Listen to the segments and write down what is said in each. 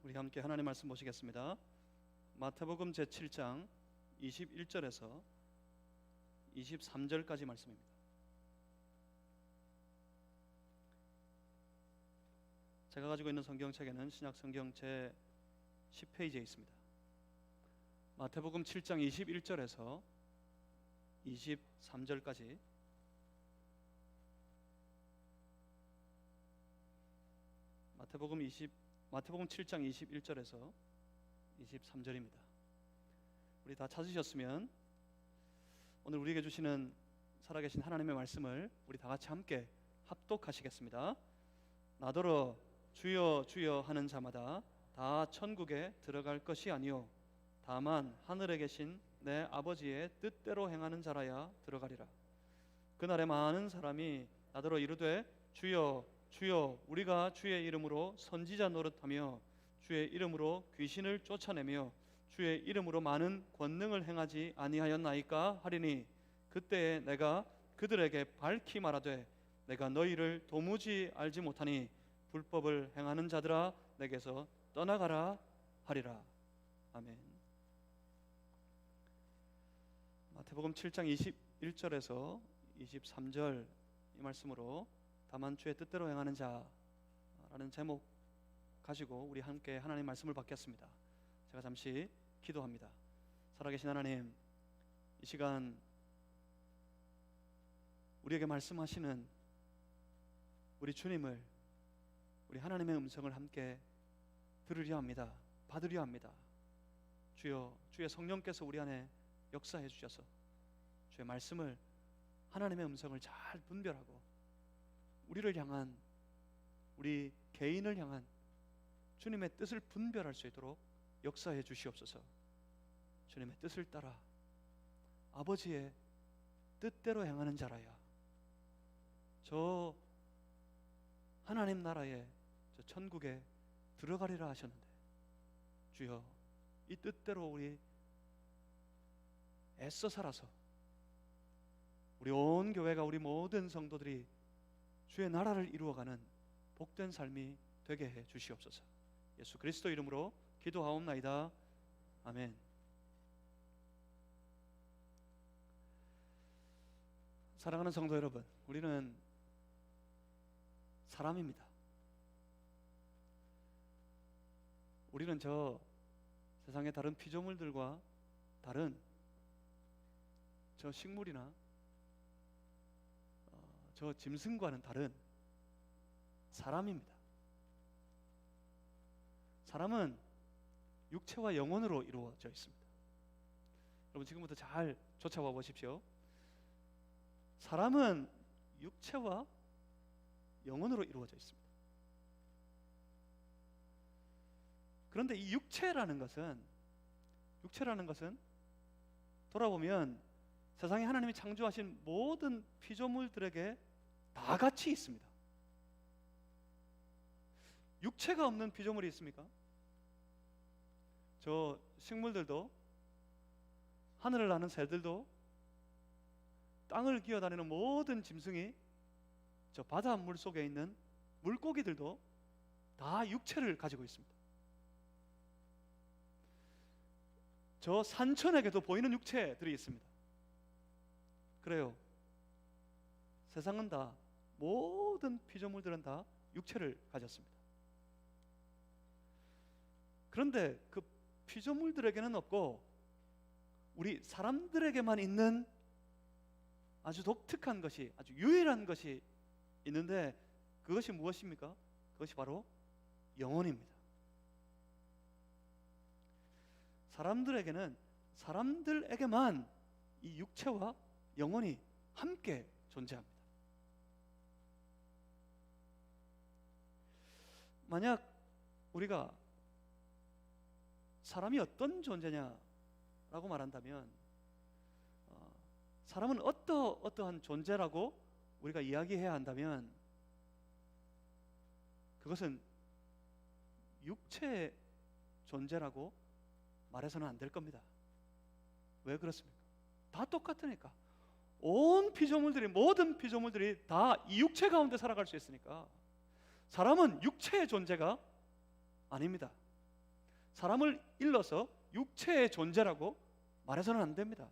우리 함께 하나님 말씀 보시겠습니다. 마태복음 제7장 21절에서 23절까지 말씀입니다. 제가 가지고 있는 성경책에는 신약 성경 제 10페이지에 있습니다. 마태복음 7장 21절에서 23절까지 마태복음 7장 21절에서 23절입니다. 우리 다 찾으셨으면 오늘 우리에게 주시는 살아계신 하나님의 말씀을 우리 다 같이 함께 합독하시겠습니다. 나더러 주여 주여 하는 자마다 다 천국에 들어갈 것이 아니요 다만 하늘에 계신 내 아버지의 뜻대로 행하는 자라야 들어가리라. 그날에 많은 사람이 나더러 이르되 주여 주여 우리가 주의 이름으로 선지자 노릇하며 주의 이름으로 귀신을 쫓아내며 주의 이름으로 많은 권능을 행하지 아니하였나이까 하리니 그때에 내가 그들에게 밝히 말하되 내가 너희를 도무지 알지 못하니 불법을 행하는 자들아 내게서 떠나가라 하리라. 아멘. 마태복음 7장 21절에서 23절 이 말씀으로 다만 주의 뜻대로 행하는 자라는 제목 가지고 우리 함께 하나님 말씀을 받겠습니다. 제가 잠시 기도합니다. 살아계신 하나님, 이 시간 우리에게 말씀하시는 우리 주님을, 우리 하나님의 음성을 함께 들으려 합니다. 받으려 합니다. 주여, 주의 성령께서 우리 안에 역사해 주셔서 주의 말씀을, 하나님의 음성을 잘 분별하고 우리를 향한, 우리 개인을 향한 주님의 뜻을 분별할 수 있도록 역사해 주시옵소서. 주님의 뜻을 따라 아버지의 뜻대로 행하는 자라야 저 하나님 나라에, 저 천국에 들어가리라 하셨는데 주여, 이 뜻대로 우리 애써 살아서 우리 온 교회가, 우리 모든 성도들이 주의 나라를 이루어가는 복된 삶이 되게 해 주시옵소서. 예수 그리스도 이름으로 기도하옵나이다. 아멘. 사랑하는 성도 여러분, 우리는 사람입니다. 우리는 저 세상의 다른 피조물들과 다른 저 식물이나 저 짐승과는 다른 사람입니다. 사람은 육체와 영혼으로 이루어져 있습니다. 여러분 지금부터 잘 쫓아와 보십시오. 사람은 육체와 영혼으로 이루어져 있습니다. 그런데 이 육체라는 것은 돌아보면 세상에 하나님이 창조하신 모든 피조물들에게 다 같이 있습니다. 육체가 없는 피조물이 있습니까? 저 식물들도, 하늘을 나는 새들도, 땅을 기어다니는 모든 짐승이, 저 바닷물 속에 있는 물고기들도 다 육체를 가지고 있습니다. 저 산천에게도 보이는 육체들이 있습니다. 그래요. 세상은 다, 모든 피조물들은 다 육체를 가졌습니다. 그런데 그 피조물들에게는 없고 우리 사람들에게만 있는 아주 독특한 것이, 아주 유일한 것이 있는데 그것이 무엇입니까? 그것이 바로 영혼입니다. 사람들에게만 이 육체와 영혼이 함께 존재합니다. 만약 우리가 사람이 어떤 존재냐라고 말한다면, 사람은 어떠한 존재라고 우리가 이야기해야 한다면 그것은 육체의 존재라고 말해서는 안 될 겁니다. 왜 그렇습니까? 다 똑같으니까. 온 피조물들이, 모든 피조물들이 다 이 육체 가운데 살아갈 수 있으니까. 사람은 육체의 존재가 아닙니다. 사람을 일러서 육체의 존재라고 말해서는 안 됩니다.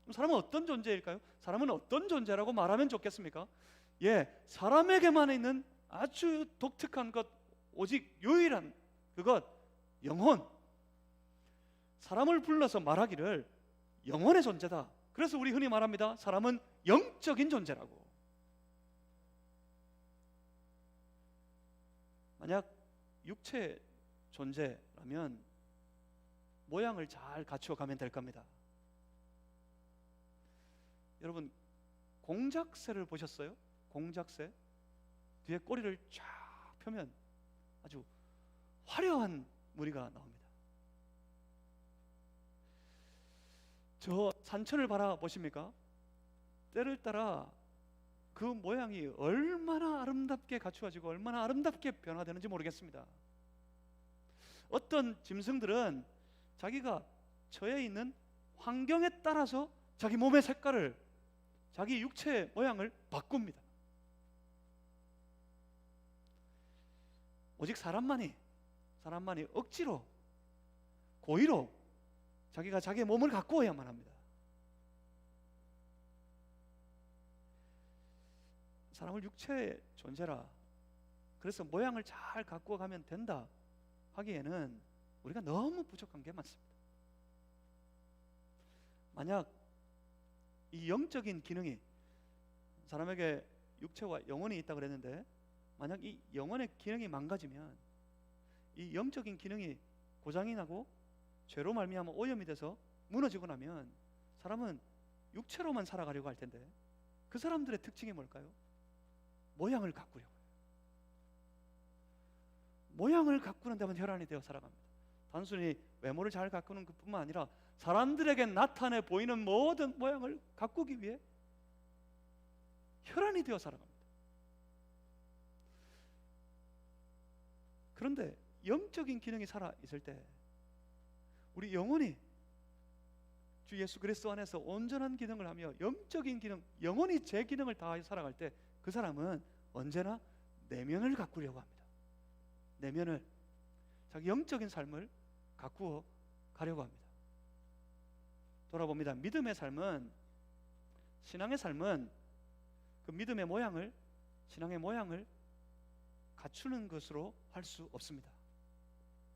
그럼 사람은 어떤 존재일까요? 사람은 어떤 존재라고 말하면 좋겠습니까? 사람에게만 있는 아주 독특한 것, 오직 유일한 그것, 영혼. 사람을 불러서 말하기를 영혼의 존재다. 그래서 우리 흔히 말합니다. 사람은 영적인 존재라고. 만약 육체 존재라면 모양을 잘 갖추어 가면 될 겁니다. 여러분, 공작새를 보셨어요? 공작새 뒤에 꼬리를 쫙 펴면 아주 화려한 무늬가 나옵니다. 저 산천을 바라보십니까? 때를 따라 그 모양이 얼마나 아름답게 갖추어지고 얼마나 아름답게 변화되는지 모르겠습니다. 어떤 짐승들은 자기가 처해 있는 환경에 따라서 자기 몸의 색깔을, 자기 육체의 모양을 바꿉니다. 오직 사람만이 억지로, 고의로 자기가 자기의 몸을 가꾸어야만 합니다. 사람을 육체의 존재라, 그래서 모양을 잘 가꾸어 가면 된다 하기에는 우리가 너무 부족한 게 많습니다. 만약 이 영적인 기능이, 사람에게 육체와 영혼이 있다고 그랬는데, 만약 이 영혼의 기능이 망가지면, 이 영적인 기능이 고장이 나고 죄로 말미암아 오염이 돼서 무너지고 나면 사람은 육체로만 살아가려고 할 텐데, 그 사람들의 특징이 뭘까요? 모양을 가꾸려고 해요. 모양을 가꾸는 데만 혈안이 되어 살아갑니다. 단순히 외모를 잘 가꾸는 것뿐만 아니라 사람들에게 나타내 보이는 모든 모양을 가꾸기 위해 혈안이 되어 살아갑니다. 그런데 영적인 기능이 살아있을 때, 우리 영혼이 주 예수 그리스도 안에서 온전한 기능을 하며 영적인 기능, 영혼이 제 기능을 다하여 살아갈 때 그 사람은 언제나 내면을 가꾸려고 합니다. 내면을, 자기 영적인 삶을 가꾸어 가려고 합니다. 돌아봅니다. 믿음의 삶은, 신앙의 삶은 그 믿음의 모양을, 신앙의 모양을 갖추는 것으로 할 수 없습니다.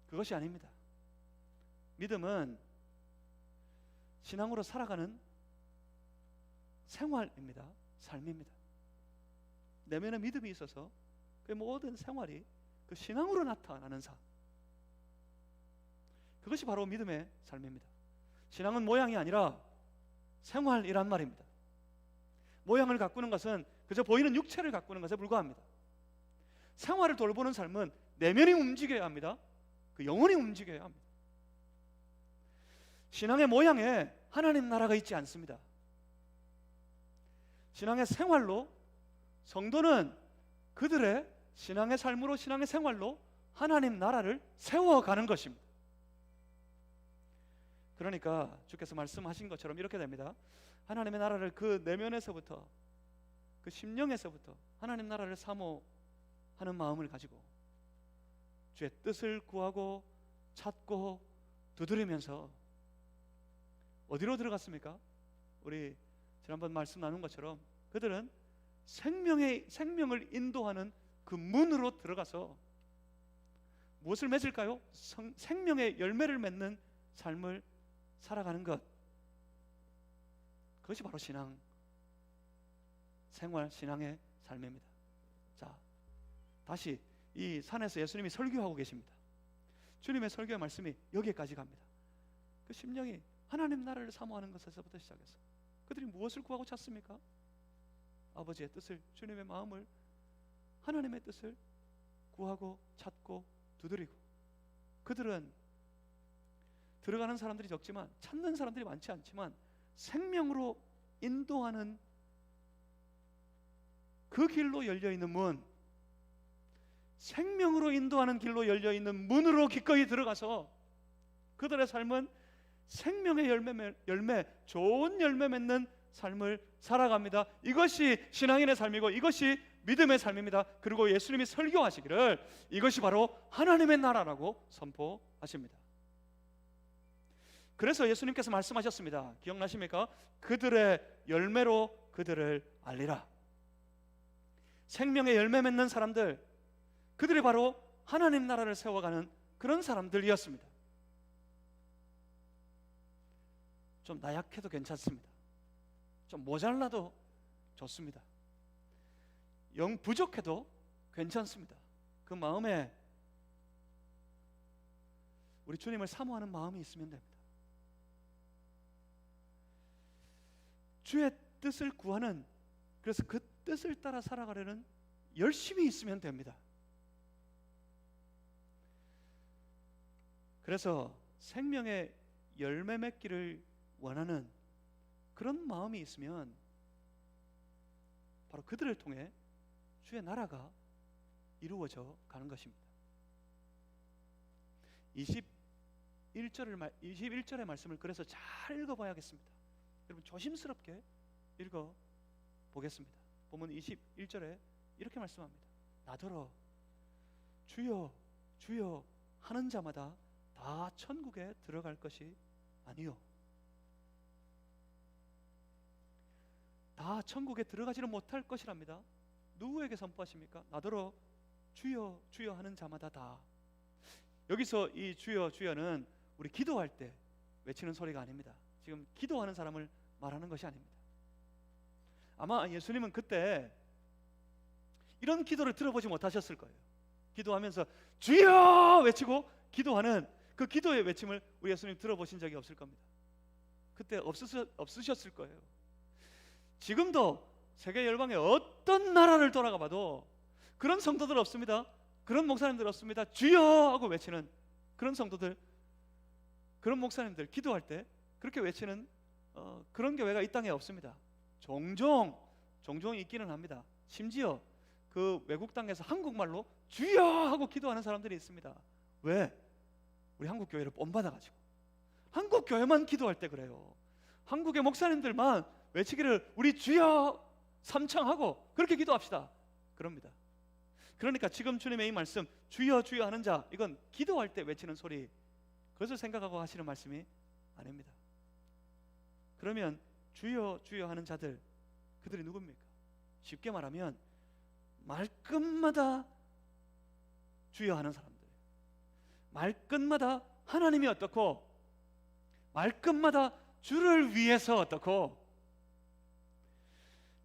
그것이 아닙니다. 믿음은 신앙으로 살아가는 생활입니다. 삶입니다. 내면에 믿음이 있어서 그 모든 생활이 그 신앙으로 나타나는 삶, 그것이 바로 믿음의 삶입니다. 신앙은 모양이 아니라 생활이란 말입니다. 모양을 가꾸는 것은 그저 보이는 육체를 가꾸는 것에 불과합니다. 생활을 돌보는 삶은 내면이 움직여야 합니다. 그 영혼이 움직여야 합니다. 신앙의 모양에 하나님 나라가 있지 않습니다. 신앙의 생활로, 성도는 그들의 신앙의 삶으로, 신앙의 생활로 하나님 나라를 세워가는 것입니다. 그러니까 주께서 말씀하신 것처럼 이렇게 됩니다. 하나님의 나라를 그 내면에서부터, 그 심령에서부터 하나님 나라를 사모하는 마음을 가지고 주의 뜻을 구하고 찾고 두드리면서 어디로 들어갔습니까? 우리 지난번 말씀 나눈 것처럼 그들은 생명을 인도하는 그 문으로 들어가서 무엇을 맺을까요? 생명의 열매를 맺는 삶을 살아가는 것. 그것이 바로 신앙 생활, 신앙의 삶입니다. 자, 다시 이 산에서 예수님이 설교하고 계십니다. 주님의 설교의 말씀이 여기까지 갑니다. 그 심령이 하나님 나라를 사모하는 것에서부터 시작해서 그들이 무엇을 구하고 찾습니까? 아버지의 뜻을, 주님의 마음을, 하나님의 뜻을 구하고 찾고 두드리고, 그들은 들어가는 사람들이 적지만, 찾는 사람들이 많지 않지만 생명으로 인도하는 그 길로 열려있는 문, 생명으로 인도하는 길로 열려있는 문으로 기꺼이 들어가서 그들의 삶은 생명의 열매, 좋은 열매 맺는 삶을 살아갑니다. 이것이 신앙인의 삶이고 이것이 믿음의 삶입니다. 그리고 예수님이 설교하시기를 이것이 바로 하나님의 나라라고 선포하십니다. 그래서 예수님께서 말씀하셨습니다. 기억나십니까? 그들의 열매로 그들을 알리라. 생명의 열매 맺는 사람들, 그들이 바로 하나님 나라를 세워가는 그런 사람들이었습니다. 좀 나약해도 괜찮습니다. 좀 모자라도 좋습니다. 영 부족해도 괜찮습니다. 그 마음에 우리 주님을 사모하는 마음이 있으면 됩니다. 주의 뜻을 구하는, 그래서 그 뜻을 따라 살아가려는 열심히 있으면 됩니다. 그래서 생명의 열매 맺기를 원하는 그런 마음이 있으면 바로 그들을 통해 주의 나라가 이루어져 가는 것입니다. 21절의 말씀을 그래서 잘 읽어봐야겠습니다. 여러분 조심스럽게 읽어보겠습니다. 보면 21절에 이렇게 말씀합니다. 나더러 주여 주여 하는 자마다 다 천국에 들어갈 것이 아니요, 다 천국에 들어가지는 못할 것이랍니다. 누구에게 선포하십니까? 나더러 주여 주여 하는 자마다 다. 여기서 이 주여 주여는 우리 기도할 때 외치는 소리가 아닙니다. 지금 기도하는 사람을 말하는 것이 아닙니다. 아마 예수님은 그때 이런 기도를 들어보지 못하셨을 거예요. 기도하면서 주여 외치고 기도하는 그 기도의 외침을 우리 예수님 들어보신 적이 없을 겁니다. 그때 없으셨을 거예요. 지금도 세계 열방의 어떤 나라를 돌아가 봐도 그런 성도들 없습니다. 그런 목사님들 없습니다. 주여 하고 외치는 그런 성도들, 그런 목사님들, 기도할 때 그렇게 외치는 그런 교회가 이 땅에 없습니다. 종종 있기는 합니다. 심지어 그 외국 땅에서 한국말로 주여 하고 기도하는 사람들이 있습니다. 왜? 우리 한국 교회를 본받아가지고 한국 교회만 기도할 때 그래요. 한국의 목사님들만 외치기를 우리 주여 삼창하고 그렇게 기도합시다 그럽니다. 그러니까 지금 주님의 이 말씀 주여 주여 하는 자, 이건 기도할 때 외치는 소리, 그것을 생각하고 하시는 말씀이 아닙니다. 그러면 주여 주여 하는 자들, 그들이 누굽니까? 쉽게 말하면 말끝마다 주여 하는 사람들, 말끝마다 하나님이 어떻고, 말끝마다 주를 위해서 어떻고,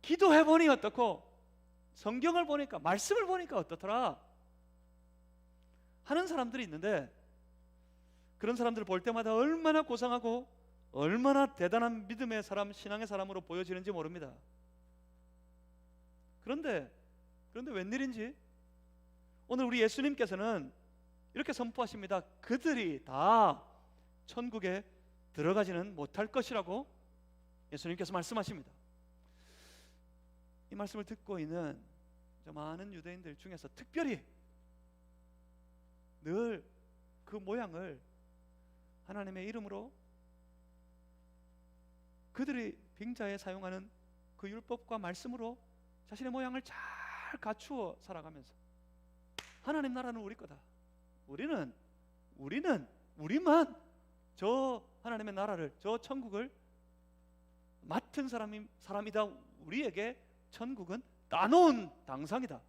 기도해보니 어떻고, 성경을 보니까, 말씀을 보니까 어떻더라 하는 사람들이 있는데, 그런 사람들을 볼 때마다 얼마나 고상하고 얼마나 대단한 믿음의 사람, 신앙의 사람으로 보여지는지 모릅니다. 그런데 웬일인지 오늘 우리 예수님께서는 이렇게 선포하십니다. 그들이 다 천국에 들어가지는 못할 것이라고 예수님께서 말씀하십니다. 이 말씀을 듣고 있는 많은 유대인들 중에서 특별히 늘 그 모양을 하나님의 이름으로 그들이 빙자에 사용하는 그 율법과 말씀으로 자신의 모양을 잘 갖추어 살아가면서 하나님 나라는 우리 거다, 우리만 저 하나님의 나라를, 저 천국을 맡은 사람이다, 우리에게 천국은 따놓은 당상이다,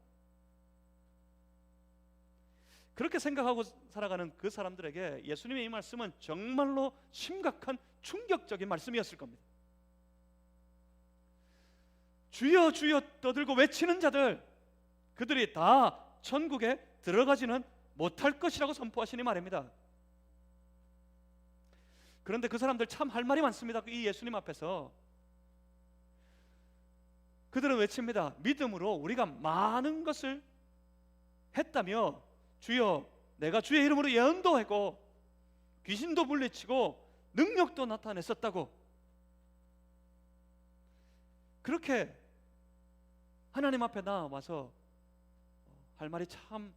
그렇게 생각하고 살아가는 그 사람들에게 예수님의 이 말씀은 정말로 심각한 충격적인 말씀이었을 겁니다. 주여 주여 떠들고 외치는 자들, 그들이 다 천국에 들어가지는 못할 것이라고 선포하시니 말입니다. 그런데 그 사람들 참 할 말이 많습니다. 이 예수님 앞에서 그들은 외칩니다. 믿음으로 우리가 많은 것을 했다며, 주여 내가 주의 이름으로 예언도 하고 귀신도 물리치고 능력도 나타냈었다고, 그렇게 하나님 앞에 나와서 할 말이 참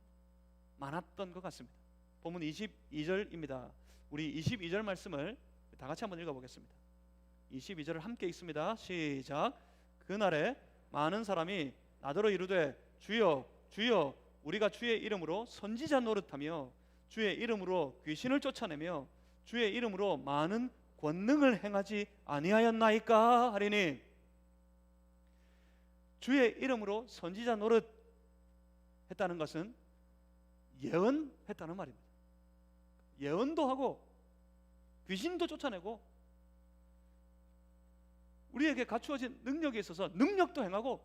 많았던 것 같습니다. 본문 22절입니다. 우리 22절 말씀을 다 같이 한번 읽어보겠습니다. 22절을 함께 읽습니다. 시작. 그날에 많은 사람이 나더러 이르되 주여 주여 우리가 주의 이름으로 선지자 노릇하며 주의 이름으로 귀신을 쫓아내며 주의 이름으로 많은 권능을 행하지 아니하였나이까 하리니. 주의 이름으로 선지자 노릇 했다는 것은 예언했다는 말입니다. 예언도 하고 귀신도 쫓아내고 우리에게 갖추어진 능력에 있어서 능력도 행하고,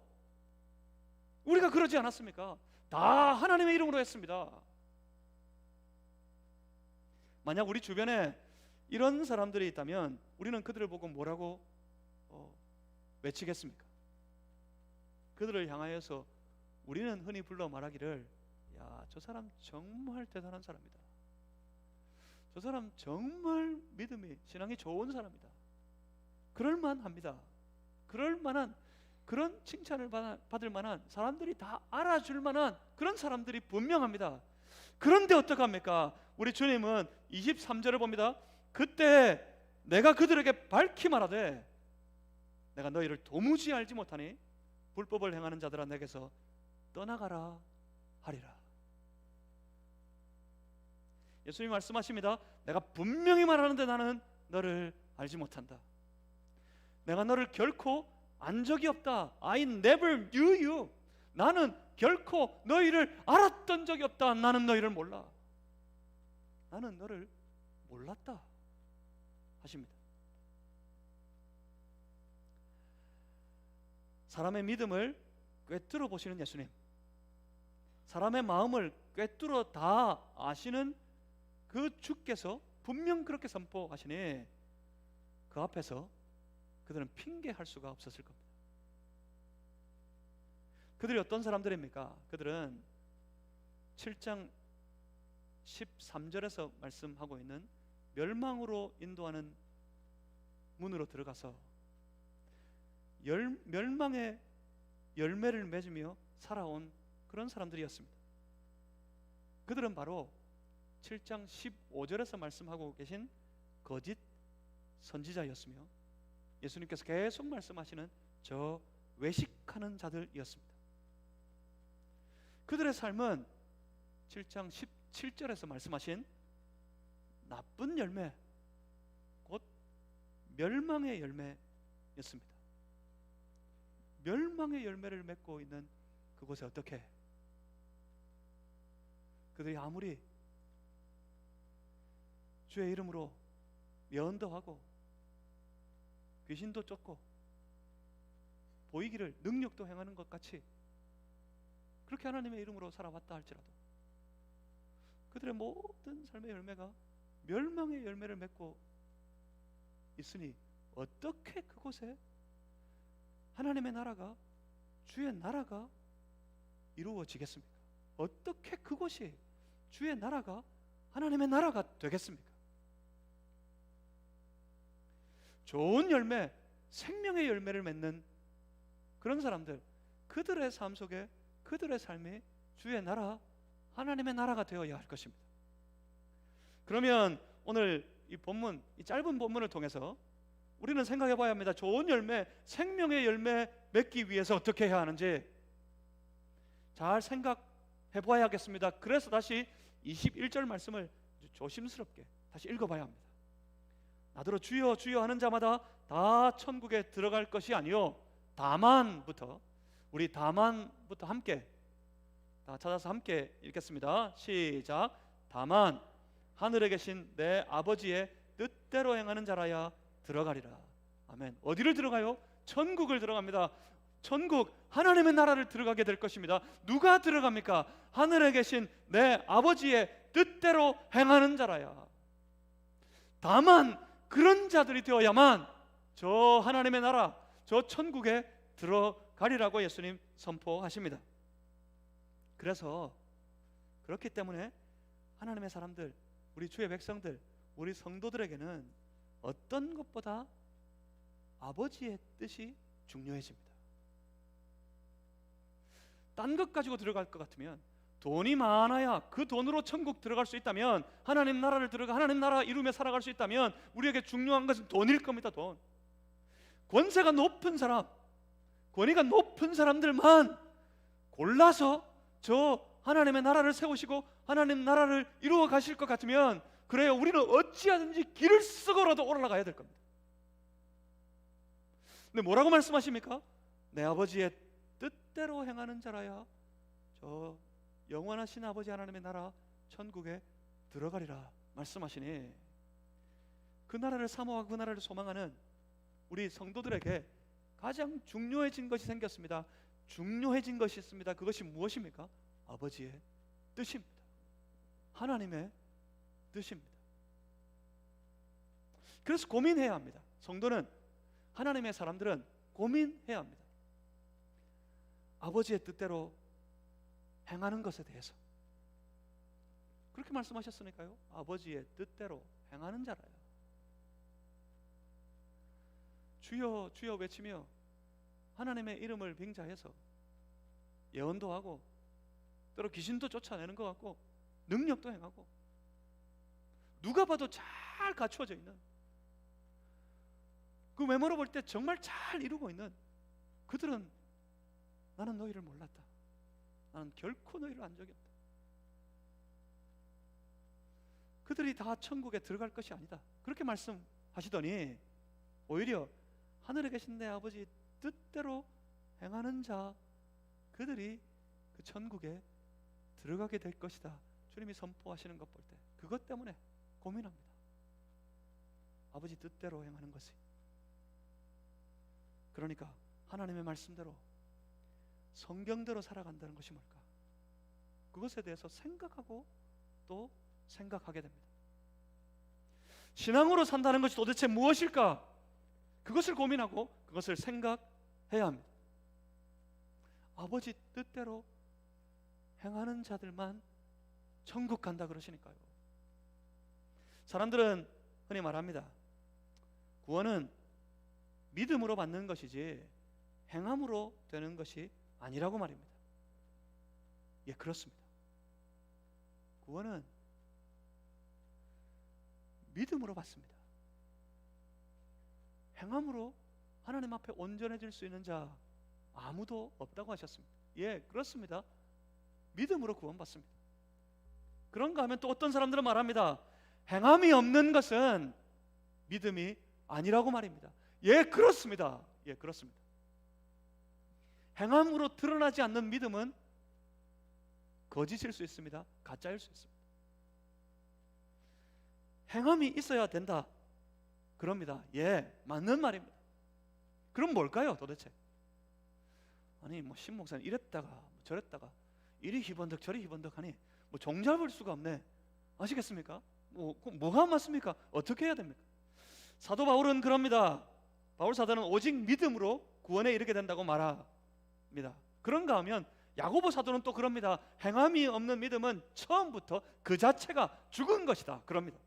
우리가 그러지 않았습니까? 다 하나님의 이름으로 했습니다. 만약 우리 주변에 이런 사람들이 있다면 우리는 그들을 보고 뭐라고 외치겠습니까? 그들을 향하여서 우리는 흔히 불러 말하기를, 야, 저 사람 정말 대단한 사람이다. 저 사람 정말 믿음이, 신앙이 좋은 사람이다. 그럴만합니다. 그럴만한, 그런 칭찬을 받을 만한, 사람들이 다 알아줄 만한 그런 사람들이 분명합니다. 그런데 어떡합니까? 우리 주님은 23절을 봅니다. 그때 내가 그들에게 밝히 말하되 내가 너희를 도무지 알지 못하니 불법을 행하는 자들아 내게서 떠나가라 하리라. 예수님이 말씀하십니다. 내가 분명히 말하는데 나는 너를 알지 못한다. 내가 너를 결코 안 적이 없다. I never knew you. 나는 결코 너희를 알았던 적이 없다. 나는 너희를 몰라. 나는 너를 몰랐다 하십니다. 사람의 믿음을 꿰뚫어 보시는 예수님, 사람의 마음을 꿰뚫어 다 아시는 그 주께서 분명 그렇게 선포하시니 그 앞에서 그들은 핑계할 수가 없었을 겁니다. 그들이 어떤 사람들입니까? 그들은 7장 13절에서 말씀하고 있는 멸망으로 인도하는 문으로 들어가서 멸망의 열매를 맺으며 살아온 그런 사람들이었습니다. 그들은 바로 7장 15절에서 말씀하고 계신 거짓 선지자였으며 예수님께서 계속 말씀하시는 저 외식하는 자들이었습니다. 그들의 삶은 7장 17절에서 말씀하신 나쁜 열매, 곧 멸망의 열매였습니다. 멸망의 열매를 맺고 있는 그곳에 어떻게 그들이 아무리 주의 이름으로 예언도 하고 귀신도 쫓고 보이기를 능력도 행하는 것 같이 그렇게 하나님의 이름으로 살아왔다 할지라도 그들의 모든 삶의 열매가 멸망의 열매를 맺고 있으니 어떻게 그곳에 하나님의 나라가, 주의 나라가 이루어지겠습니까? 어떻게 그곳이 주의 나라가 하나님의 나라가 되겠습니까? 좋은 열매, 생명의 열매를 맺는 그런 사람들, 그들의 삶 속에 그들의 삶이 주의 나라, 하나님의 나라가 되어야 할 것입니다. 그러면 오늘 이 본문, 이 짧은 본문을 통해서 우리는 생각해 봐야 합니다. 좋은 열매, 생명의 열매 맺기 위해서 어떻게 해야 하는지 잘 생각해 봐야겠습니다. 그래서 다시 21절 말씀을 조심스럽게 다시 읽어봐야 합니다. 나더러 주여 주여 하는 자마다 다 천국에 들어갈 것이 아니요 다만부터, 우리 다만부터 함께 다 찾아서 함께 읽겠습니다. 시작. 다만 하늘에 계신 내 아버지의 뜻대로 행하는 자라야 들어가리라. 아멘. 어디를 들어가요? 천국을 들어갑니다. 천국, 하나님의 나라를 들어가게 될 것입니다. 누가 들어갑니까? 하늘에 계신 내 아버지의 뜻대로 행하는 자라야. 다만 그런 자들이 되어야만 저 하나님의 나라, 저 천국에 들어가리라고 예수님 선포하십니다. 그래서 그렇기 때문에 하나님의 사람들, 우리 주의 백성들, 우리 성도들에게는 어떤 것보다 아버지의 뜻이 중요해집니다. 딴 것 가지고 들어갈 것 같으면, 돈이 많아야 그 돈으로 천국 들어갈 수 있다면, 하나님 나라를 들어가 하나님 나라 이루며 살아갈 수 있다면 우리에게 중요한 것은 돈일 겁니다. 돈. 권세가 높은 사람, 권위가 높은 사람들만 골라서 저 하나님의 나라를 세우시고 하나님 나라를 이루어 가실 것 같으면 그래요. 우리는 어찌하든지 길을 쓰고라도 올라가야 될 겁니다. 근데 뭐라고 말씀하십니까? 내 아버지의 뜻대로 행하는 자라야 저 영원하신 아버지 하나님의 나라 천국에 들어가리라 말씀하시니, 그 나라를 사모하고 그 나라를 소망하는 우리 성도들에게 가장 중요해진 것이 생겼습니다. 중요해진 것이 있습니다. 그것이 무엇입니까? 아버지의 뜻입니다. 하나님의 뜻입니다. 그래서 고민해야 합니다. 성도는, 하나님의 사람들은 고민해야 합니다. 아버지의 뜻대로 행하는 것에 대해서. 그렇게 말씀하셨으니까요. 아버지의 뜻대로 행하는 자라요. 주여 주여 외치며 하나님의 이름을 빙자해서 예언도 하고 때로 귀신도 쫓아내는 것 같고 능력도 행하고 누가 봐도 잘 갖추어져 있는, 그 외모로 볼 때 정말 잘 이루고 있는 그들은 나는 너희를 몰랐다. 나는 결코 너희를 안 적이 없다. 그들이 다 천국에 들어갈 것이 아니다. 그렇게 말씀하시더니 오히려 하늘에 계신 내 아버지 뜻대로 행하는 자, 그들이 그 천국에 들어가게 될 것이다. 주님이 선포하시는 것 볼 때 그것 때문에 고민합니다. 아버지 뜻대로 행하는 것이, 그러니까 하나님의 말씀대로 성경대로 살아간다는 것이 뭘까? 그것에 대해서 생각하고 또 생각하게 됩니다. 신앙으로 산다는 것이 도대체 무엇일까? 그것을 고민하고 그것을 생각해야 합니다. 아버지 뜻대로 행하는 자들만 천국 간다 그러시니까요. 사람들은 흔히 말합니다. 구원은 믿음으로 받는 것이지 행함으로 되는 것이 아니라고 말입니다. 예, 그렇습니다. 구원은 믿음으로 받습니다. 행함으로 하나님 앞에 온전해질 수 있는 자 아무도 없다고 하셨습니다. 예, 그렇습니다. 믿음으로 구원받습니다. 그런가 하면 또 어떤 사람들은 말합니다. 행함이 없는 것은 믿음이 아니라고 말입니다. 예, 그렇습니다. 예, 그렇습니다. 행함으로 드러나지 않는 믿음은 거짓일 수 있습니다. 가짜일 수 있습니다. 행함이 있어야 된다 그럽니다. 예, 맞는 말입니다. 그럼 뭘까요 도대체? 아니 뭐 신목사님 이랬다가 저랬다가 이리 희번덕 저리 희번덕하니 뭐 종잡을 수가 없네. 아시겠습니까? 뭐가 맞습니까? 어떻게 해야 됩니까? 사도 바울은 그럽니다. 바울 사도는 오직 믿음으로 구원에 이르게 된다고 말합니다. 그런가 하면 야고보 사도는 또 그럽니다. 행함이 없는 믿음은 처음부터 그 자체가 죽은 것이다 그럽니다.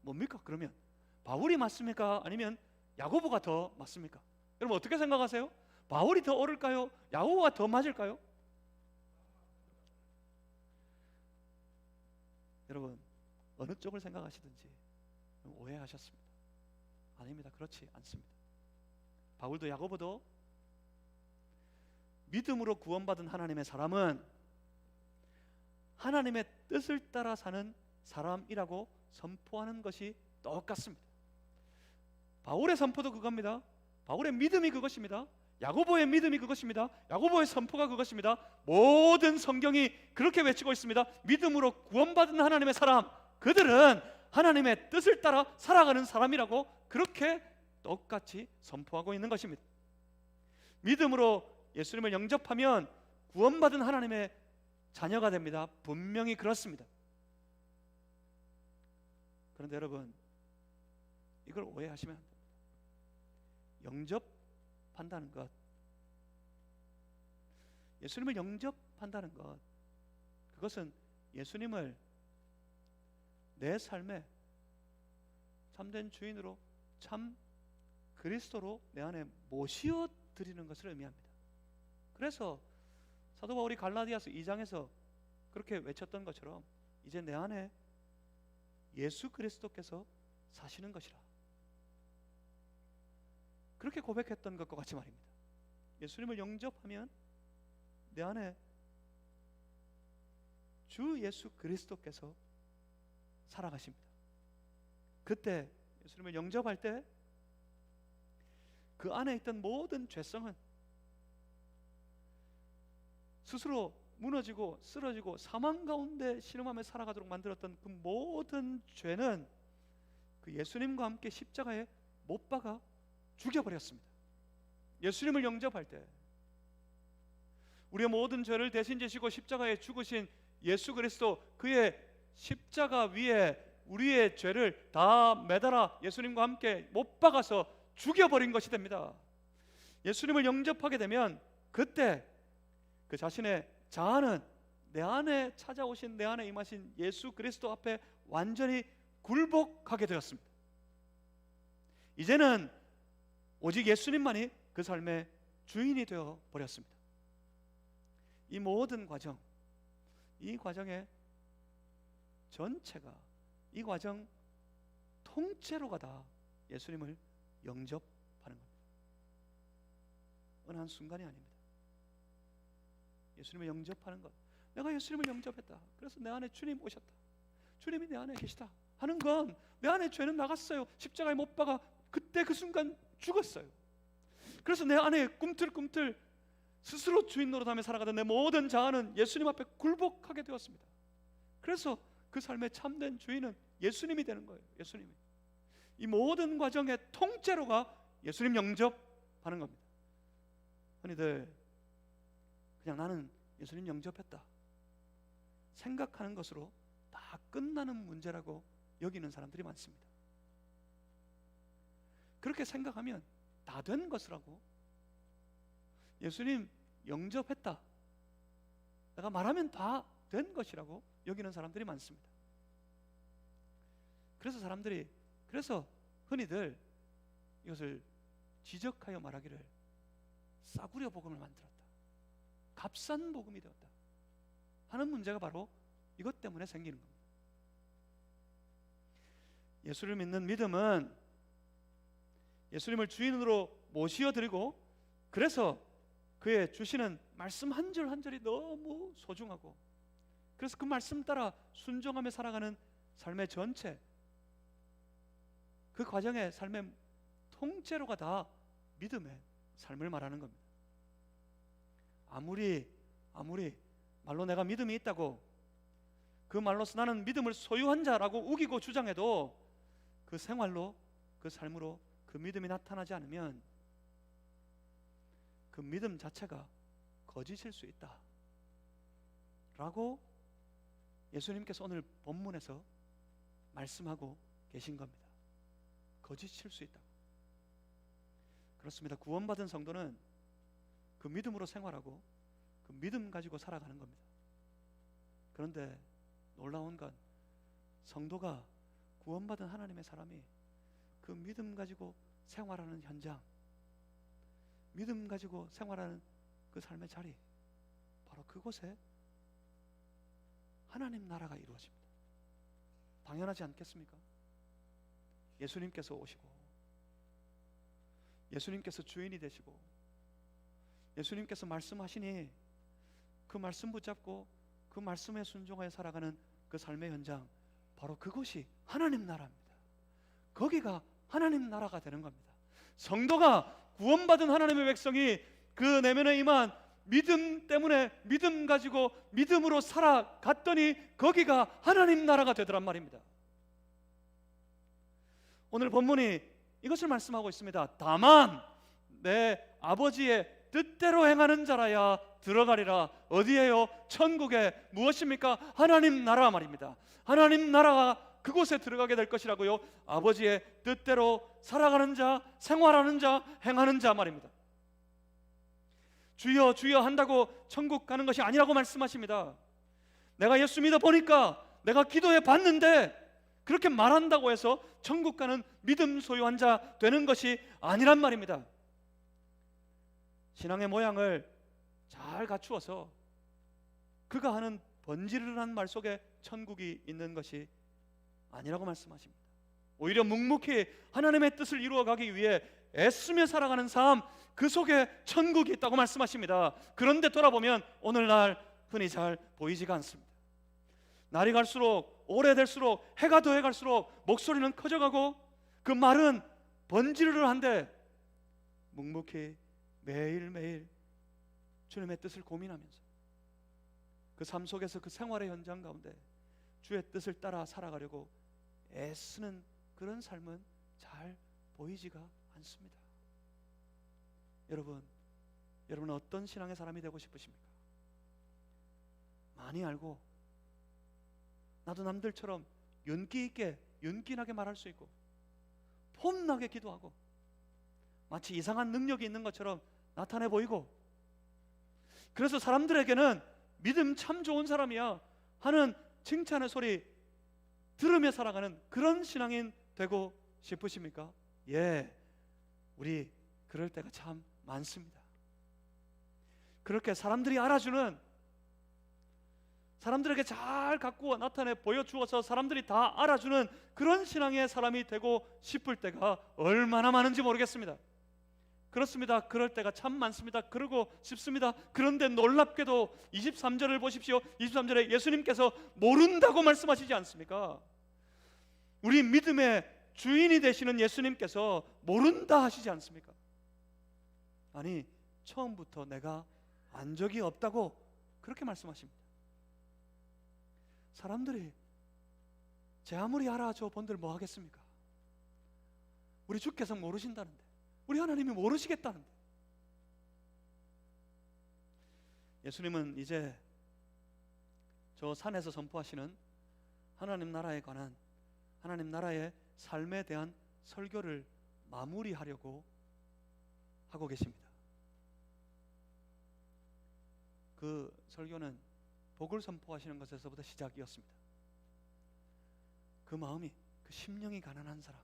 뭡니까? 그러면 바울이 맞습니까? 아니면 야고보가 더 맞습니까? 여러분 어떻게 생각하세요? 바울이 더 옳을까요? 야고보가 더 맞을까요? 여러분 어느 쪽을 생각하시든지 오해하셨습니다. 아닙니다. 그렇지 않습니다. 바울도 야고보도 믿음으로 구원받은 하나님의 사람은 하나님의 뜻을 따라 사는 사람이라고 선포하는 것이 똑같습니다. 바울의 선포도 그겁니다. 바울의 믿음이 그것입니다. 야고보의 믿음이 그것입니다. 야고보의 선포가 그것입니다. 모든 성경이 그렇게 외치고 있습니다. 믿음으로 구원받은 하나님의 사람, 그들은 하나님의 뜻을 따라 살아가는 사람이라고 그렇게 똑같이 선포하고 있는 것입니다. 믿음으로 예수님을 영접하면 구원받은 하나님의 자녀가 됩니다. 분명히 그렇습니다. 그런데 여러분 이걸 오해하시면 안 됩니다. 영접한다는 것, 예수님을 영접한다는 것, 그것은 예수님을 내 삶의 참된 주인으로 참 그리스도로 내 안에 모시어 드리는 것을 의미합니다. 그래서 사도 바울이 갈라디아서 2장에서 그렇게 외쳤던 것처럼 이제 내 안에 예수 그리스도께서 사시는 것이라, 그렇게 고백했던 것과 같이 말입니다. 예수님을 영접하면 내 안에 주 예수 그리스도께서 살아가십니다. 그때 예수님을 영접할 때 그 안에 있던 모든 죄성은 스스로 무너지고 쓰러지고 사망 가운데 신음하며 살아가도록 만들었던 그 모든 죄는 그 예수님과 함께 십자가에 못 박아 죽여버렸습니다. 예수님을 영접할 때 우리의 모든 죄를 대신 지시고 십자가에 죽으신 예수 그리스도, 그의 십자가 위에 우리의 죄를 다 매달아 예수님과 함께 못 박아서 죽여버린 것이 됩니다. 예수님을 영접하게 되면 그때 그 자신의 자아는 내 안에 찾아오신, 내 안에 임하신 예수 그리스도 앞에 완전히 굴복하게 되었습니다. 이제는 오직 예수님만이 그 삶의 주인이 되어 버렸습니다. 이 모든 과정, 이 과정의 전체가, 이 과정 통째로가 다 예수님을 영접하는 겁니다. 어느 한 순간이 아닙니다. 예수님을 영접하는 것, 내가 예수님을 영접했다, 그래서 내 안에 주님 오셨다, 주님이 내 안에 계시다 하는 건 내 안에 죄는 나갔어요. 십자가에 못 박아 그때 그 순간 죽었어요. 그래서 내 안에 꿈틀꿈틀 스스로 주인 노릇하며 살아가던 내 모든 자아는 예수님 앞에 굴복하게 되었습니다. 그래서 그 삶의 참된 주인은 예수님이 되는 거예요. 예수님이. 이 모든 과정의 통째로가 예수님 영접하는 겁니다. 흔히들 그냥 나는 예수님 영접했다 생각하는 것으로 다 끝나는 문제라고 여기는 사람들이 많습니다. 그렇게 생각하면 다 된 것이라고, 예수님 영접했다, 내가 말하면 다 된 것이라고 여기는 사람들이 많습니다. 그래서 흔히들 이것을 지적하여 말하기를 싸구려 복음을 만들었다, 값싼 복음이 되었다 하는 문제가 바로 이것 때문에 생기는 겁니다. 예수를 믿는 믿음은 예수님을 주인으로 모시어드리고, 그래서 그의 주시는 말씀 한 줄 한 줄이 너무 소중하고, 그래서 그 말씀 따라 순종하며 살아가는 삶의 전체, 그 과정의 삶의 통째로가 다 믿음의 삶을 말하는 겁니다. 아무리 말로 내가 믿음이 있다고, 그 말로서 나는 믿음을 소유한 자라고 우기고 주장해도 그 생활로, 그 삶으로 그 믿음이 나타나지 않으면 그 믿음 자체가 거짓일 수 있다 라고 예수님께서 오늘 본문에서 말씀하고 계신 겁니다. 거짓일 수 있다. 그렇습니다. 구원받은 성도는 그 믿음으로 생활하고 그 믿음 가지고 살아가는 겁니다. 그런데 놀라운 건 성도가, 구원받은 하나님의 사람이 그 믿음 가지고 생활하는 현장, 믿음 가지고 생활하는 그 삶의 자리, 바로 그곳에 하나님 나라가 이루어집니다. 당연하지 않겠습니까? 예수님께서 오시고, 예수님께서 주인이 되시고, 예수님께서 말씀하시니 그 말씀 붙잡고 그 말씀에 순종하여 살아가는 그 삶의 현장, 바로 그곳이 하나님 나라입니다. 거기가 하나님 나라가 되는 겁니다. 성도가, 구원받은 하나님의 백성이 그 내면에 임한 믿음 때문에 믿음 가지고 믿음으로 살아갔더니 거기가 하나님 나라가 되더란 말입니다. 오늘 본문이 이것을 말씀하고 있습니다. 다만 내 아버지의 뜻대로 행하는 자라야 들어가리라. 어디에요? 천국에. 무엇입니까? 하나님 나라 말입니다. 하나님 나라가 그곳에 들어가게 될 것이라고요. 아버지의 뜻대로 살아가는 자, 생활하는 자, 행하는 자 말입니다. 주여 주여 한다고 천국 가는 것이 아니라고 말씀하십니다. 내가 예수 믿어 보니까, 내가 기도해 봤는데, 그렇게 말한다고 해서 천국 가는 믿음 소유한 자 되는 것이 아니란 말입니다. 신앙의 모양을 잘 갖추어서 그가 하는 번지르르한 말 속에 천국이 있는 것이 아니라고 말씀하십니다. 오히려 묵묵히 하나님의 뜻을 이루어가기 위해 애쓰며 살아가는 삶, 그 속에 천국이 있다고 말씀하십니다. 그런데 돌아보면 오늘날 흔히 잘 보이지가 않습니다. 날이 갈수록 오래될수록 해가 더해갈수록 목소리는 커져가고 그 말은 번지르르한데 묵묵히 매일매일 주님의 뜻을 고민하면서 그 삶 속에서 그 생활의 현장 가운데 주의 뜻을 따라 살아가려고 애쓰는 그런 삶은 잘 보이지가 않습니다. 여러분은 어떤 신앙의 사람이 되고 싶으십니까? 많이 알고 나도 남들처럼 윤기 있게 윤기나게 말할 수 있고 폼나게 기도하고 마치 이상한 능력이 있는 것처럼 나타내 보이고, 그래서 사람들에게는 믿음 참 좋은 사람이야 하는 칭찬의 소리 들으며 살아가는 그런 신앙인 되고 싶으십니까? 예, 우리 그럴 때가 참 많습니다. 그렇게 사람들이 알아주는, 사람들에게 잘 갖고 나타내 보여주어서 사람들이 다 알아주는 그런 신앙의 사람이 되고 싶을 때가 얼마나 많은지 모르겠습니다. 그렇습니다. 그럴 때가 참 많습니다. 그러고 싶습니다. 그런데 놀랍게도 23절을 보십시오. 23절에 예수님께서 모른다고 말씀하시지 않습니까? 우리 믿음의 주인이 되시는 예수님께서 모른다 하시지 않습니까? 아니, 처음부터 내가 안 적이 없다고 그렇게 말씀하십니다. 사람들이 제 아무리 알아줘 본들 뭐 하겠습니까? 우리 주께서 모르신다는데, 우리 하나님이 모르시겠다는데. 예수님은 이제 저 산에서 선포하시는 하나님 나라에 관한, 하나님 나라의 삶에 대한 설교를 마무리하려고 하고 계십니다. 그 설교는 복을 선포하시는 것에서부터 시작이었습니다. 그 마음이, 그 심령이 가난한 사람,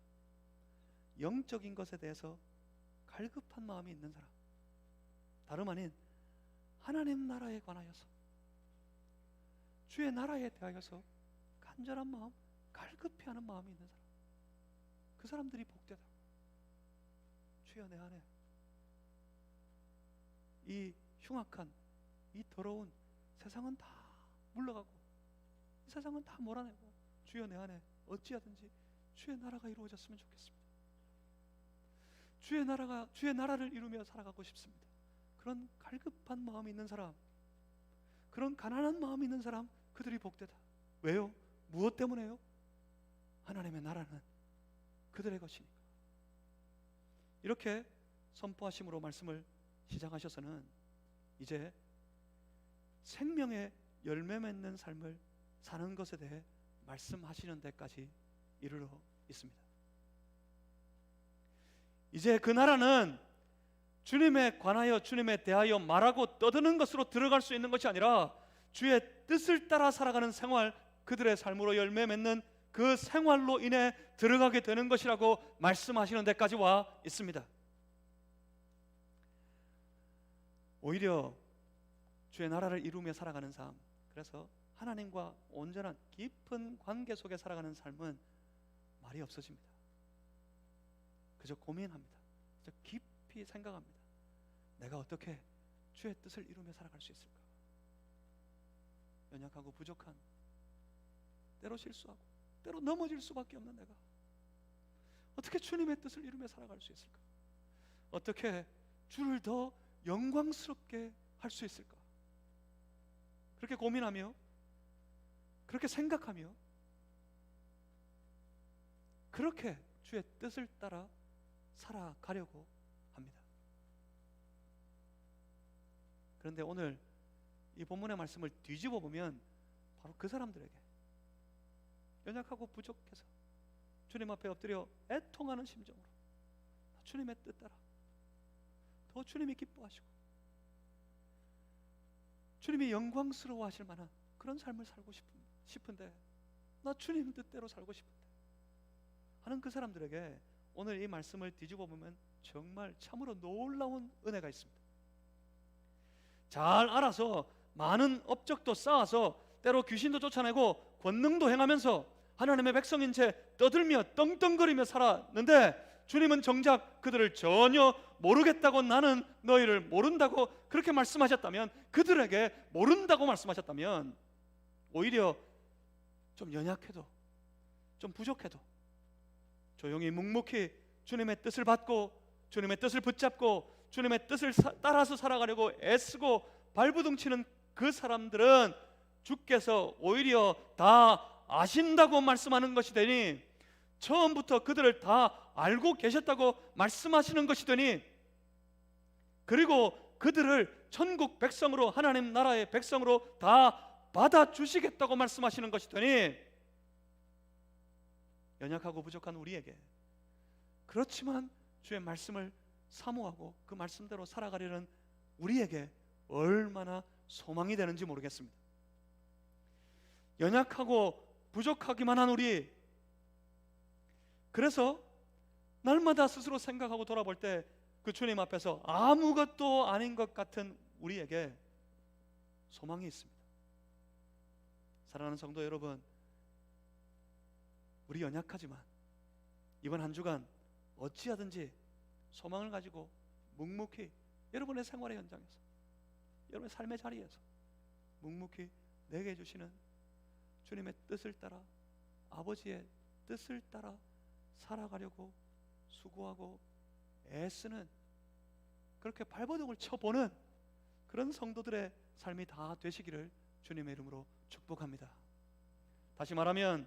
영적인 것에 대해서 갈급한 마음이 있는 사람, 다름 아닌 하나님 나라에 관하여서, 주의 나라에 대하여서 간절한 마음, 갈급히 하는 마음이 있는 사람, 그 사람들이 복되다. 주여, 내 안에 이 흉악한, 이 더러운 세상은 다 물러가고 이 세상은 다 몰아내고 주여, 내 안에 어찌하든지 주의 나라가 이루어졌으면 좋겠습니다. 주의 나라를 이루며 살아가고 싶습니다. 그런 갈급한 마음이 있는 사람, 그런 가난한 마음이 있는 사람, 그들이 복되다. 왜요? 무엇 때문에요? 하나님의 나라는 그들의 것이니까. 이렇게 선포하심으로 말씀을 시작하셔서는 이제 생명의 열매 맺는 삶을 사는 것에 대해 말씀하시는 데까지 이르러 있습니다. 이제 그 나라는 주님에 관하여, 주님에 대하여 말하고 떠드는 것으로 들어갈 수 있는 것이 아니라 주의 뜻을 따라 살아가는 생활, 그들의 삶으로 열매 맺는 그 생활로 인해 들어가게 되는 것이라고 말씀하시는 데까지 와 있습니다. 오히려 주의 나라를 이루며 살아가는 삶, 그래서 하나님과 온전한 깊은 관계 속에 살아가는 삶은 말이 없어집니다. 그저 고민합니다. 그저 깊이 생각합니다. 내가 어떻게 주의 뜻을 이루며 살아갈 수 있을까? 연약하고 부족한, 때로 실수하고 때로 넘어질 수밖에 없는 내가 어떻게 주님의 뜻을 이루며 살아갈 수 있을까? 어떻게 주를 더 영광스럽게 할 수 있을까? 그렇게 고민하며, 그렇게 생각하며, 그렇게 주의 뜻을 따라 살아가려고 합니다. 그런데 오늘 이 본문의 말씀을 뒤집어 보면 바로 그 사람들에게, 연약하고 부족해서 주님 앞에 엎드려 애통하는 심정으로 주님의 뜻 따라 더 주님이 기뻐하시고 주님이 영광스러워 하실 만한 그런 삶을 살고 싶은데, 나 주님 뜻대로 살고 싶은데 하는 그 사람들에게 오늘 이 말씀을 뒤집어 보면 정말 참으로 놀라운 은혜가 있습니다. 잘 알아서 많은 업적도 쌓아서 때로 귀신도 쫓아내고 권능도 행하면서 하나님의 백성인 채 떠들며 떵떵거리며 살았는데, 주님은 정작 그들을 전혀 모르겠다고, 나는 너희를 모른다고 그렇게 말씀하셨다면, 그들에게 모른다고 말씀하셨다면, 오히려 좀 연약해도, 좀 부족해도 조용히 묵묵히 주님의 뜻을 받고 주님의 뜻을 붙잡고 주님의 뜻을 따라서 살아가려고 애쓰고 발부둥치는 그 사람들은 주께서 오히려 다 아신다고 말씀하는 것이 되니, 처음부터 그들을 다 알고 계셨다고 말씀하시는 것이 되니, 그리고 그들을 천국 백성으로, 하나님 나라의 백성으로 다 받아주시겠다고 말씀하시는 것이 되니, 연약하고 부족한 우리에게, 그렇지만 주의 말씀을 사모하고 그 말씀대로 살아가려는 우리에게 얼마나 소망이 되는지 모르겠습니다. 연약하고 부족하기만 한 우리, 그래서 날마다 스스로 생각하고 돌아볼 때 그 주님 앞에서 아무것도 아닌 것 같은 우리에게 소망이 있습니다. 사랑하는 성도 여러분, 우리 연약하지만 이번 한 주간 어찌하든지 소망을 가지고 묵묵히 여러분의 생활의 현장에서, 여러분의 삶의 자리에서 묵묵히 내게 주시는 주님의 뜻을 따라, 아버지의 뜻을 따라 살아가려고 수고하고 애쓰는, 그렇게 발버둥을 쳐보는 그런 성도들의 삶이 다 되시기를 주님의 이름으로 축복합니다. 다시 말하면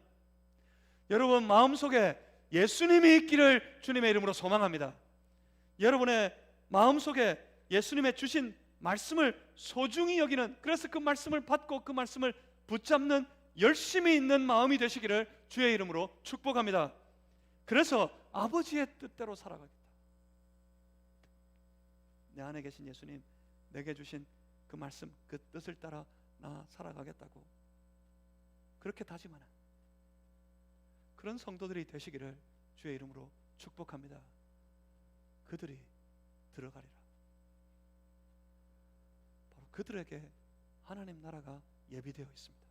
여러분 마음속에 예수님이 있기를 주님의 이름으로 소망합니다. 여러분의 마음속에 예수님의 주신 말씀을 소중히 여기는, 그래서 그 말씀을 받고 그 말씀을 붙잡는 열심히 있는 마음이 되시기를 주의 이름으로 축복합니다. 그래서 아버지의 뜻대로 살아가겠다. 내 안에 계신 예수님, 내게 주신 그 말씀, 그 뜻을 따라 나 살아가겠다고 그렇게 다짐하는 그런 성도들이 되시기를 주의 이름으로 축복합니다. 그들이 들어가리라. 바로 그들에게 하나님 나라가 예비되어 있습니다.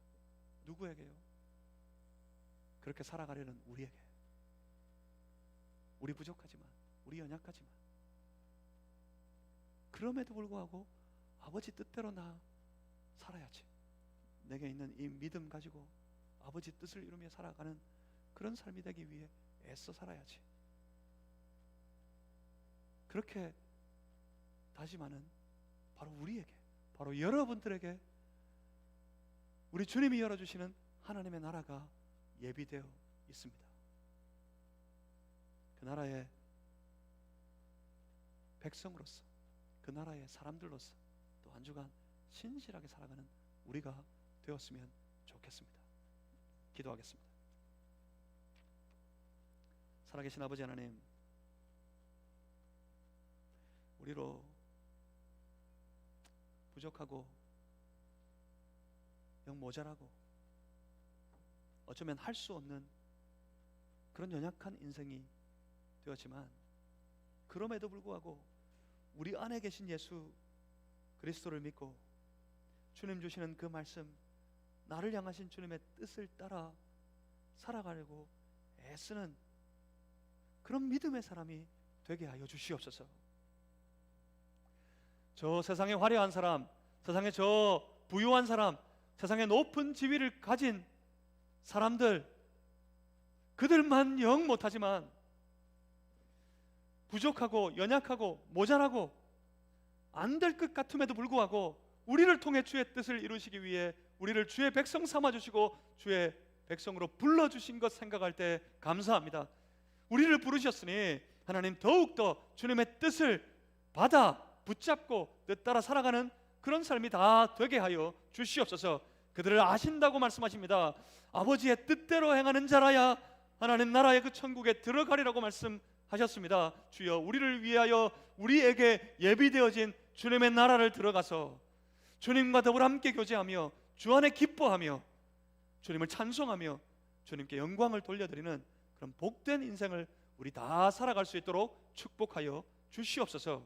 누구에게요? 그렇게 살아가려는 우리에게. 우리 부족하지만, 우리 연약하지만, 그럼에도 불구하고 아버지 뜻대로 나 살아야지, 내게 있는 이 믿음 가지고 아버지 뜻을 이루며 살아가는 그런 삶이 되기 위해 애써 살아야지, 그렇게 다짐하는 바로 우리에게, 바로 여러분들에게 우리 주님이 열어주시는 하나님의 나라가 예비되어 있습니다. 그 나라의 백성으로서, 그 나라의 사람들로서 또 한 주간 신실하게 살아가는 우리가 되었으면 좋겠습니다. 기도하겠습니다. 살아계신 아버지 하나님, 우리로 부족하고 영 모자라고 어쩌면 할 수 없는 그런 연약한 인생이 되었지만, 그럼에도 불구하고 우리 안에 계신 예수 그리스도를 믿고 주님 주시는 그 말씀, 나를 향하신 주님의 뜻을 따라 살아가려고 애쓰는 그런 믿음의 사람이 되게 하여 주시옵소서. 저 세상에 화려한 사람, 세상에 저 부유한 사람, 세상에 높은 지위를 가진 사람들, 그들만 영 못하지만 부족하고 연약하고 모자라고 안 될 것 같음에도 불구하고 우리를 통해 주의 뜻을 이루시기 위해 우리를 주의 백성 삼아주시고 주의 백성으로 불러주신 것 생각할 때 감사합니다. 우리를 부르셨으니 하나님 더욱더 주님의 뜻을 받아 붙잡고 뜻 따라 살아가는 그런 삶이 다 되게 하여 주시옵소서. 그들을 아신다고 말씀하십니다. 아버지의 뜻대로 행하는 자라야 하나님 나라의 그 천국에 들어가리라고 말씀하셨습니다. 주여, 우리를 위하여 우리에게 예비되어진 주님의 나라를 들어가서 주님과 더불어 함께 교제하며 주 안에 기뻐하며 주님을 찬송하며 주님께 영광을 돌려드리는 그런 복된 인생을 우리 다 살아갈 수 있도록 축복하여 주시옵소서.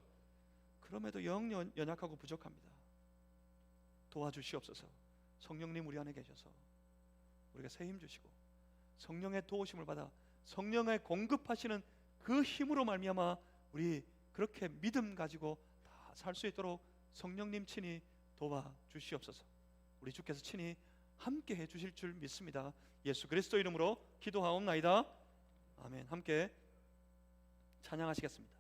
그럼에도 영 연약하고 부족합니다. 도와주시옵소서. 성령님 우리 안에 계셔서 우리가 새 힘 주시고 성령의 도우심을 받아 성령의 공급하시는 그 힘으로 말미암아 우리 그렇게 믿음 가지고 다 살 수 있도록 성령님 친히 도와주시옵소서. 우리 주께서 친히 함께 해 주실 줄 믿습니다. 예수 그리스도 이름으로 기도하옵나이다. 아멘. 함께 찬양하시겠습니다.